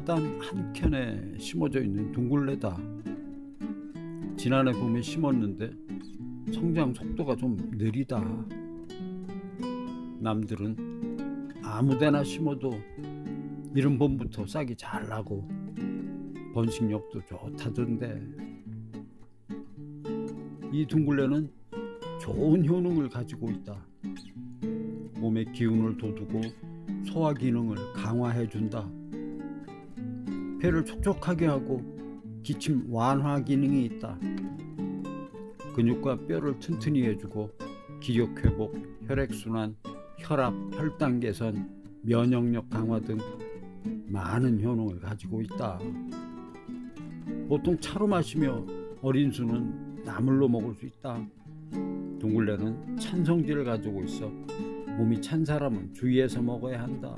바닷단 한켠에 심어져 있는 둥글레다. 지난해 봄에 심었는데 성장 속도가 좀 느리다. 남들은 아무데나 심어도 이른 봄부터 싹이 잘 나고 번식력도 좋다던데, 이 둥글레는 좋은 효능을 가지고 있다. 몸의 기운을 돋우고 소화 기능을 강화해준다. 폐를 촉촉하게 하고 기침 완화 기능이 있다. 근육과 뼈를 튼튼히 해주고 기력 회복, 혈액순환, 혈압, 혈당 개선, 면역력 강화 등 많은 효능을 가지고 있다. 보통 차로 마시며 어린 수는 나물로 먹을 수 있다. 둥글레는 찬 성질을 가지고 있어 몸이 찬 사람은 주의해서 먹어야 한다.